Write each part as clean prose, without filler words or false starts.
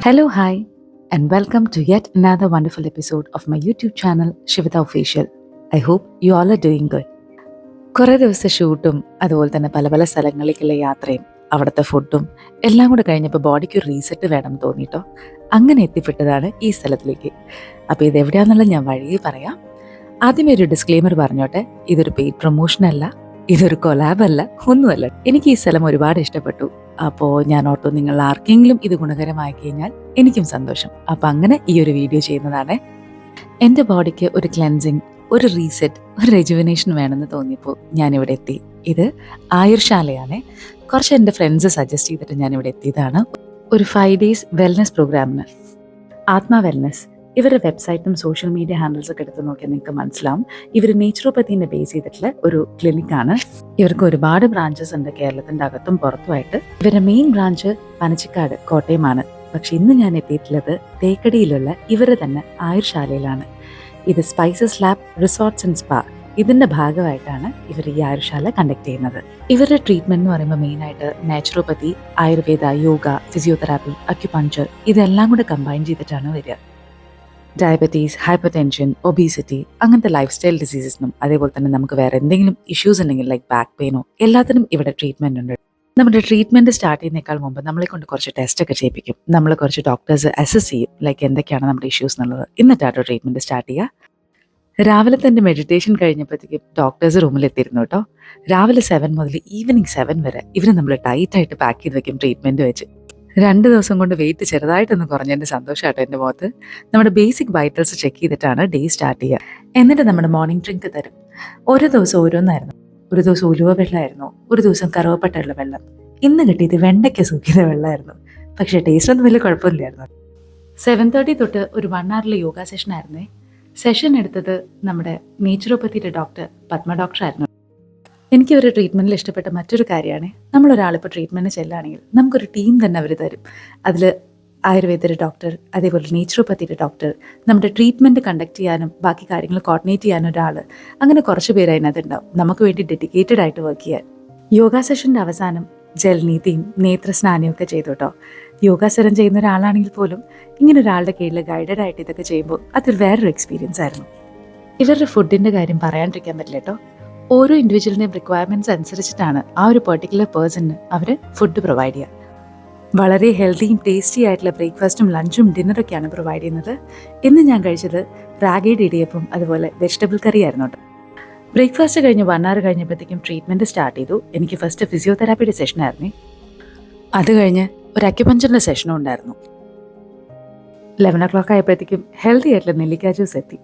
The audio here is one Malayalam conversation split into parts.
Hello, hi, and welcome to yet another wonderful episode of my YouTube channel, Sshivada Official. I hope you all are doing good. കുറേ ദിവസത്തെ ഷൂട്ടും അതുപോലെ തന്നെ പല പല സ്ഥലങ്ങളിലേക്കുള്ള യാത്രയും അവിടുത്തെ ഫുഡും എല്ലാം കൂടെ കഴിഞ്ഞപ്പോൾ ബോഡിക്ക് ഒരു റീസെറ്റ് വേണം തോന്നിട്ടോ. അങ്ങനെ എത്തിപ്പെട്ടതാണ് ഈ സ്ഥലത്തിലേക്ക്. അപ്പോൾ ഇതെവിടെയാണെന്നുള്ള ഞാൻ വഴിയെ പറയാം. ആദ്യമേ ഒരു ഡിസ്ക്ലെയിമർ പറഞ്ഞോട്ടെ, ഇതൊരു പെയ്ഡ് പ്രൊമോഷൻ അല്ല, ഇതൊരു കൊലാബ് അല്ല, ഒന്നുമല്ല. എനിക്ക് ഈ സ്ഥലം ഒരുപാട് ഇഷ്ടപ്പെട്ടു. അപ്പോൾ ഞാൻ ഓർത്തു നിങ്ങൾ ആർക്കെങ്കിലും ഇത് ഗുണകരമായി കഴിഞ്ഞാൽ എനിക്കും സന്തോഷം. അപ്പം അങ്ങനെ ഈ ഒരു വീഡിയോ ചെയ്യുന്നതാണ്. എൻ്റെ ബോഡിക്ക് ഒരു ക്ലെൻസിങ്, ഒരു റീസെറ്റ്, ഒരു റെജുവിനേഷൻ വേണമെന്ന് തോന്നിയപ്പോൾ ഞാനിവിടെ എത്തി. ഇത് ആയുർശാലയാണ്. കുറച്ച് എൻ്റെ ഫ്രണ്ട്സ് സജസ്റ്റ് ചെയ്തിട്ട് ഞാനിവിടെ എത്തിയതാണ്. ഒരു 5 days വെൽനസ് പ്രോഗ്രാമിന്. ആത്മ വെൽനസ്. ഇവരുടെ വെബ്സൈറ്റും സോഷ്യൽ മീഡിയ ഹാൻഡിൽസൊക്കെ എടുത്ത് നോക്കിയാൽ നിങ്ങൾക്ക് മനസ്സിലാവും. ഇവർ നേച്ചുറോപ്പത്തീനെ ബേസ് ചെയ്തിട്ടുള്ള ഒരു ക്ലിനിക്കാണ്. ഇവർക്ക് ഒരുപാട് ബ്രാഞ്ചസ് ഉണ്ട് കേരളത്തിൻ്റെ അകത്തും പുറത്തുമായിട്ട്. ഇവരുടെ മെയിൻ ബ്രാഞ്ച് പനച്ചിക്കാട്, കോട്ടയമാണ്. പക്ഷെ ഇന്ന് ഞാൻ എത്തിയിട്ടുള്ളത് തേക്കടിയിലുള്ള ഇവരുടെ തന്നെ ആയുർശാലയിലാണ്. ഇത് spices lab resorts and spa, ഇതിന്റെ ഭാഗമായിട്ടാണ് ഇവർ ഈ ആയുർശാല കണ്ടക്ട് ചെയ്യുന്നത്. ഇവരുടെ ട്രീറ്റ്മെന്റ് എന്ന് പറയുമ്പോൾ മെയിനായിട്ട് നാച്ചുറോപ്പത്തി, ആയുർവേദ, യോഗ, ഫിസിയോതെറാപ്പി, അക്യുപഞ്ചർ ഇതെല്ലാം കൂടെ കമ്പൈൻ ചെയ്തിട്ടാണ് വരിക. ഡയബറ്റീസ്, ഹൈപ്പർ ടെൻഷൻ, ഒബീസിറ്റി അങ്ങനത്തെ ലൈഫ് സ്റ്റൈൽ ഡിസീസസിനും അതേപോലെ തന്നെ നമുക്ക് വേറെ എന്തെങ്കിലും ഇഷ്യൂസ് ഉണ്ടെങ്കിൽ ലൈക്ക് ബാക്ക് പെയിനോ എല്ലാത്തിനും ഇവിടെ ട്രീറ്റ്മെന്റ് ഉണ്ട്. നമ്മുടെ ട്രീറ്റ്മെന്റ് സ്റ്റാർട്ട് ചെയ്യുന്നേക്കാൾ മുമ്പ് നമ്മളെ കൊണ്ട് കുറച്ച് ടെസ്റ്റ് ഒക്കെ ചെയ്യിപ്പിക്കും. നമ്മൾ കുറച്ച് ഡോക്ടേഴ്സ് അസസ് ചെയ്യും ലൈക്ക് എന്തൊക്കെയാണ് നമ്മുടെ ഇഷ്യൂസ് എന്നുള്ളത്. എന്നിട്ടാട്ടോ ട്രീറ്റ്മെന്റ് സ്റ്റാർട്ട് ചെയ്യുക. രാവിലെ തന്നെ മെഡിറ്റേഷൻ കഴിഞ്ഞപ്പോഴത്തേക്കും ഡോക്ടേഴ്സ് റൂമിൽ എത്തിയിരുന്നു കേട്ടോ. രാവിലെ 7 മുതൽ ഈവനിങ് 7 വരെ ഇവർ നമ്മൾ ടൈറ്റായിട്ട് പാക്ക് ചെയ്ത് വെക്കും ട്രീറ്റ്മെന്റ് വെച്ച്. 2 ദിവസം കൊണ്ട് വെയിറ്റ് ചെറുതായിട്ടൊന്ന് കുറഞ്ഞതിൻ്റെ സന്തോഷമാട്ടോ എൻ്റെ മുഖത്ത്. നമ്മുടെ ബേസിക് വൈറ്റൽസ് ചെക്ക് ചെയ്തിട്ടാണ് ഡേ സ്റ്റാർട്ട് ചെയ്യുക. എന്നിട്ട് നമ്മുടെ മോർണിംഗ് ഡ്രിങ്ക് തരും. ഓരോ ദിവസം ഓരോന്നായിരുന്നു. ഒരു ദിവസം ഉലുവ വെള്ളമായിരുന്നു, ഒരു ദിവസം കറുവപ്പട്ടയുള്ള വെള്ളം. ഇന്ന് കിട്ടിയത് വെണ്ടയ്ക്ക സൂക്കിയ വെള്ളമായിരുന്നു. പക്ഷേ ടേസ്റ്റ് ഒന്നും വലിയ കുഴപ്പമില്ലായിരുന്നു. 7:30 തൊട്ട് ഒരു 1 hour യോഗ സെഷൻ ആയിരുന്നേ. സെഷൻ എടുത്തത് നമ്മുടെ നേച്ചുറോപ്പത്തിയുടെ ഡോക്ടർ പത്മ ഡോക്ടറായിരുന്നു. എനിക്ക് ഒരു ട്രീറ്റ്മെൻറ്റിൽ ഇഷ്ടപ്പെട്ട മറ്റൊരു കാര്യമാണ്, നമ്മളൊരാളിപ്പോൾ ട്രീറ്റ്മെൻറ്റ് ചെല്ലുകയാണെങ്കിൽ നമുക്കൊരു ടീം തന്നെ അവർ തരും. അതിൽ ആയുർവേദയുടെ ഡോക്ടർ, അതേപോലെ നേച്ചുറോപ്പത്തിയുടെ ഡോക്ടർ, നമ്മുടെ ട്രീറ്റ്മെൻറ്റ് കണ്ടക്ട് ചെയ്യാനും ബാക്കി കാര്യങ്ങൾ കോർഡിനേറ്റ് ചെയ്യാനും ഒരാൾ, അങ്ങനെ കുറച്ച് പേര് അതിനകത്തുണ്ടാവും നമുക്ക് വേണ്ടി ഡെഡിക്കേറ്റഡ് ആയിട്ട് വർക്ക് ചെയ്യാൻ. യോഗ സെഷൻ്റെ അവസാനം ജൽനീതിയും നേത്രസ്നാനവും ഒക്കെ ചെയ്തു കേട്ടോ. യോഗാസനം ചെയ്യുന്ന ഒരാളാണെങ്കിൽ പോലും ഇങ്ങനെ ഒരാളുടെ കീഴിൽ ഗൈഡഡ് ആയിട്ട് ഇതൊക്കെ ചെയ്യുമ്പോൾ അതൊരു വേറൊരു എക്സ്പീരിയൻസ് ആയിരുന്നു. ഇവരുടെ ഫുഡിൻ്റെ കാര്യം പറയാണ്ടിരിക്കാൻ പറ്റില്ല കേട്ടോ. ഓരോ ഇൻഡിവിജ്വലിൻ്റെയും റിക്വയർമെൻറ്റ്സ് അനുസരിച്ചിട്ടാണ് ആ ഒരു പെർട്ടിക്കുലർ പേഴ്സണിന് അവർ ഫുഡ് പ്രൊവൈഡ് ചെയ്യുക. വളരെ ഹെൽത്തിയും ടേസ്റ്റി ആയിട്ടുള്ള ബ്രേക്ക്ഫാസ്റ്റും ലഞ്ചും ഡിന്നറൊക്കെയാണ് പ്രൊവൈഡ് ചെയ്യുന്നത്. ഇന്ന് ഞാൻ കഴിച്ചത് റാഗിയുടെ ഇടിയപ്പം അതുപോലെ വെജിറ്റബിൾ കറി ആയിരുന്നു കേട്ടോ. ബ്രേക്ക്ഫാസ്റ്റ് കഴിഞ്ഞ് 1 hour കഴിഞ്ഞപ്പോഴത്തേക്കും ട്രീറ്റ്മെൻറ്റ് സ്റ്റാർട്ട് ചെയ്തു. എനിക്ക് ഫസ്റ്റ് ഫിസിയോതെറാപ്പിയുടെ സെഷനായിരുന്നു. അത് കഴിഞ്ഞ് ഒരു അക്യുപഞ്ചറിൻ്റെ സെഷനും ഉണ്ടായിരുന്നു. 11 o'clock ആയപ്പോഴത്തേക്കും ഹെൽത്തി ആയിട്ടുള്ള നെല്ലിക്ക ജ്യൂസ് എത്തി.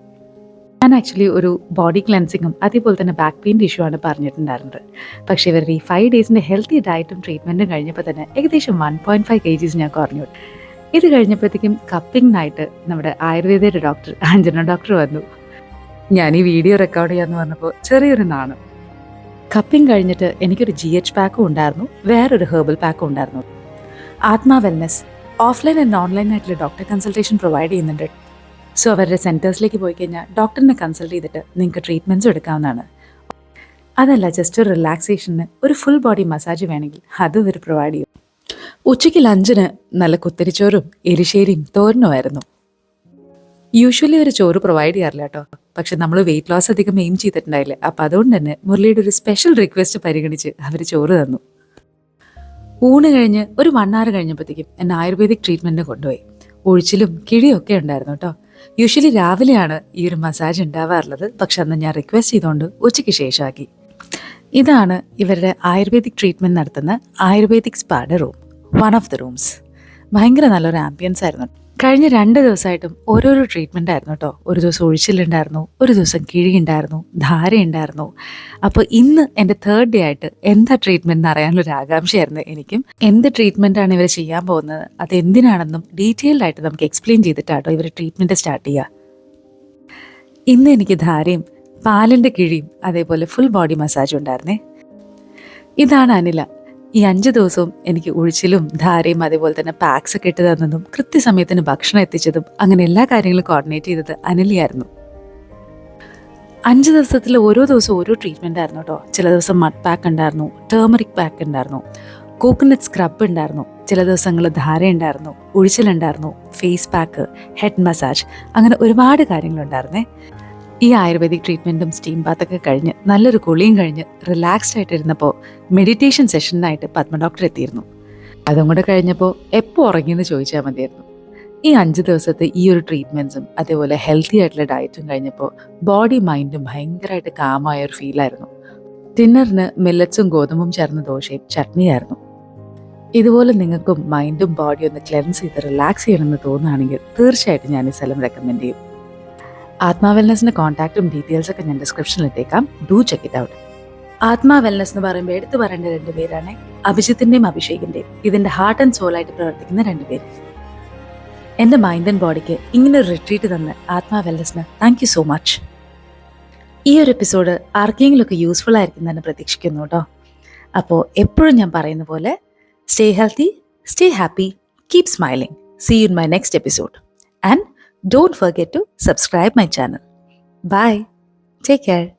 ഞാൻ ആക്ച്വലി ഒരു ബോഡി ക്ലെൻസിങ്ങും അതേപോലെ തന്നെ ബാക്ക് പെയിൻ്റെ ഇഷ്യൂ ആണ് പറഞ്ഞിട്ടുണ്ടായിരുന്നത്. പക്ഷേ ഇവരുടെ ഈ 5 days ഹെൽത്തി ഡയറ്റും ട്രീറ്റ്മെൻറ്റും കഴിഞ്ഞപ്പോൾ തന്നെ ഏകദേശം 1.5 kgs ഞാൻ കുറഞ്ഞു. ഇത് കഴിഞ്ഞപ്പോഴത്തേക്കും കപ്പിങ്ങിനായിട്ട് നമ്മുടെ ആയുർവേദയുടെ ഡോക്ടർ അഞ്ജന ഡോക്ടർ വന്നു. ഞാൻ ഈ വീഡിയോ റെക്കോർഡ് ചെയ്യാമെന്ന് പറഞ്ഞപ്പോൾ ചെറിയൊരു നാണം. കപ്പിങ് കഴിഞ്ഞിട്ട് എനിക്കൊരു GH പാക്കും ഉണ്ടായിരുന്നു, വേറൊരു ഹെർബൽ പാക്കും ഉണ്ടായിരുന്നു. ആത്മ വെൽനസ് ഓഫ്ലൈൻ ആൻഡ് ഓൺലൈൻ ആയിട്ടുള്ള ഡോക്ടർ കൺസൾട്ടേഷൻ പ്രൊവൈഡ് ചെയ്യുന്നുണ്ട്. സോ അവരുടെ സെൻറ്റേഴ്സിലേക്ക് പോയി കഴിഞ്ഞാൽ ഡോക്ടറിനെ കൺസൾട്ട് ചെയ്തിട്ട് നിങ്ങൾക്ക് ട്രീറ്റ്മെൻറ്റ്സും എടുക്കാവുന്നതാണ്. അതല്ല, ജസ്റ്റ് ഒരു റിലാക്സേഷന് ഒരു ഫുൾ ബോഡി മസാജ് വേണമെങ്കിൽ അതും ഇവർ പ്രൊവൈഡ് ചെയ്യും. ഉച്ചയ്ക്ക് ലഞ്ചിന് നല്ല കുത്തരിച്ചോറും എരിശ്ശേരിയും തോരനുമായിരുന്നു. യൂഷ്വലി അവർ ചോറ് പ്രൊവൈഡ് ചെയ്യാറില്ല കേട്ടോ. പക്ഷെ നമ്മൾ വെയിറ്റ് ലോസ് അധികം എയിം ചെയ്തിട്ടുണ്ടായില്ലേ, അപ്പം അതുകൊണ്ട് തന്നെ മുരളിയുടെ ഒരു സ്പെഷ്യൽ റിക്വസ്റ്റ് പരിഗണിച്ച് അവർ ചോറ് തന്നു. ഊണ് കഴിഞ്ഞ് ഒരു 1 hour കഴിഞ്ഞപ്പോഴത്തേക്കും എന്നെ ആയുർവേദിക് ട്രീറ്റ്മെൻറ്റിന് കൊണ്ടുപോയി. ഒഴിച്ചിലും കിഴിയൊക്കെ ഉണ്ടായിരുന്നു കേട്ടോ. യൂഷ്വലി രാവിലെയാണ് ഈ ഒരു മസാജ് ഉണ്ടാവാറുള്ളത്, പക്ഷെ അന്ന് ഞാൻ റിക്വസ്റ്റ് ചെയ്തുകൊണ്ട് ഉച്ചയ്ക്ക് ശേഷമാക്കി. ഇതാണ് ഇവരുടെ ആയുർവേദിക് ട്രീറ്റ്മെൻറ്റ് നടത്തുന്ന ആയുർവേദിക് സ്പായുടെ room, one of the rooms. ഭയങ്കര നല്ലൊരു ആംബിയൻസ് ആയിരുന്നു. കഴിഞ്ഞ 2 ദിവസമായിട്ടും ഓരോരോ ട്രീറ്റ്മെൻ്റ് ആയിരുന്നു കേട്ടോ. ഒരു ദിവസം ഒഴിച്ചിലുണ്ടായിരുന്നു, ഒരു ദിവസം കിഴിയുണ്ടായിരുന്നു, ധാരയുണ്ടായിരുന്നു. അപ്പോൾ ഇന്ന് എൻ്റെ 3rd day ആയിട്ട് എന്താ ട്രീറ്റ്മെൻറ്റ് എന്ന് അറിയാനുള്ളൊരു ആകാംക്ഷയായിരുന്നു എനിക്കും. എന്ത് ട്രീറ്റ്മെൻറ്റാണ് ഇവർ ചെയ്യാൻ പോകുന്നത്, അതെന്തിനാണെന്നും ഡീറ്റെയിൽഡ് ആയിട്ട് നമുക്ക് എക്സ്പ്ലെയിൻ ചെയ്തിട്ടാട്ടോ ഇവർ ട്രീറ്റ്മെൻറ്റ് സ്റ്റാർട്ട് ചെയ്യുക. ഇന്ന് എനിക്ക് ധാരയും പാലിൻ്റെ കിഴിയും അതേപോലെ ഫുൾ ബോഡി മസാജും ഉണ്ടായിരുന്നേ. ഇതാണ് അനില. ഈ 5 ദിവസവും എനിക്ക് ഒഴിച്ചിലും ധാരയും അതേപോലെ തന്നെ പാക്സ് ഒക്കെ ഇട്ട് തന്നതും കൃത്യസമയത്തിന് ഭക്ഷണം എത്തിച്ചതും അങ്ങനെ എല്ലാ കാര്യങ്ങളും കോർഡിനേറ്റ് ചെയ്തത് അനിലയായിരുന്നു. 5 ദിവസത്തിൽ ഓരോ ദിവസവും ഓരോ ട്രീറ്റ്മെൻ്റ് ആയിരുന്നു കേട്ടോ. ചില ദിവസം മഡ് പാക്ക് ഉണ്ടായിരുന്നു, ടേമറിക് പാക്ക് ഉണ്ടായിരുന്നു. കോക്കനട്ട് സ്ക്രബ് ഉണ്ടായിരുന്നു, ചില ദിവസങ്ങൾ ധാര ഉണ്ടായിരുന്നു, ഒഴിച്ചിലുണ്ടായിരുന്നു, ഫേസ് പാക്ക്, ഹെഡ് മസാജ്, അങ്ങനെ ഒരുപാട് കാര്യങ്ങളുണ്ടായിരുന്നേ. ഈ ആയുർവേദിക് ട്രീറ്റ്മെൻറ്റും സ്റ്റീം ബാത്തൊക്കെ കഴിഞ്ഞ് നല്ലൊരു കുളിയും കഴിഞ്ഞ് റിലാക്സ്ഡ് ആയിട്ടിരുന്നപ്പോൾ മെഡിറ്റേഷൻ സെഷനായിട്ട് പത്മ ഡോക്ടർ എത്തിയിരുന്നു. അതും കൂടെ കഴിഞ്ഞപ്പോൾ എപ്പോൾ ഉറങ്ങിയെന്ന് ചോദിച്ചാൽ മതിയായിരുന്നു. ഈ 5 ദിവസത്തെ ഈ ഒരു ട്രീറ്റ്മെൻറ്റ്സും അതേപോലെ ഹെൽത്തി ആയിട്ടുള്ള ഡയറ്റും കഴിഞ്ഞപ്പോൾ ബോഡി മൈൻഡും ഭയങ്കരമായിട്ട് കാമായ ഒരു ഫീലായിരുന്നു. ഡിന്നറിന് മില്ലറ്റ്സും ഗോതമ്പും ചേർന്ന ദോശയും ചട്നിയായിരുന്നു. ഇതുപോലെ നിങ്ങൾക്കും മൈൻഡും ബോഡിയും ഒന്ന് ക്ലെൻസ് ചെയ്ത് റിലാക്സ് ചെയ്യണമെന്ന് തോന്നുകയാണെങ്കിൽ തീർച്ചയായിട്ടും ഞാൻ ഈ സ്ഥലം റെക്കമെൻഡ് ചെയ്യും. ആത്മാ വെൽനസിന്റെ കോൺടാക്റ്റും ഡീറ്റെയിൽസ് ഒക്കെ ഞാൻ ഡിസ്ക്രിപ്ഷനിൽ ഇട്ടേക്കാം. Do check it out. ആത്മാ വെൽനസ് എന്ന് പറയുമ്പോൾ എടുത്തു പറയേണ്ട 2 പേരാണ് അഭിജിത്തിന്റെയും അഭിഷേകിന്റെയും. ഇതിന്റെ ഹാർട്ട് ആൻഡ് സോൾ ആയിട്ട് പ്രവർത്തിക്കുന്ന 2 പേര്. എന്റെ മൈൻഡ് ആൻഡ് ബോഡിക്ക് ഇങ്ങനെ ഒരു റിട്രീറ്റ് തന്ന് ആത്മാ വെൽനസിന് താങ്ക് യു സോ മച്ച്. ഈ ഒരു എപ്പിസോഡ് ആർക്കെങ്കിലും ഒക്കെ യൂസ്ഫുൾ ആയിരിക്കുന്നതെന്ന് പ്രതീക്ഷിക്കുന്നു കേട്ടോ. അപ്പോൾ എപ്പോഴും ഞാൻ പറയുന്ന പോലെ stay healthy, stay happy, keep smiling. See you in my next episode. And don't forget to subscribe my channel. Bye. Take care.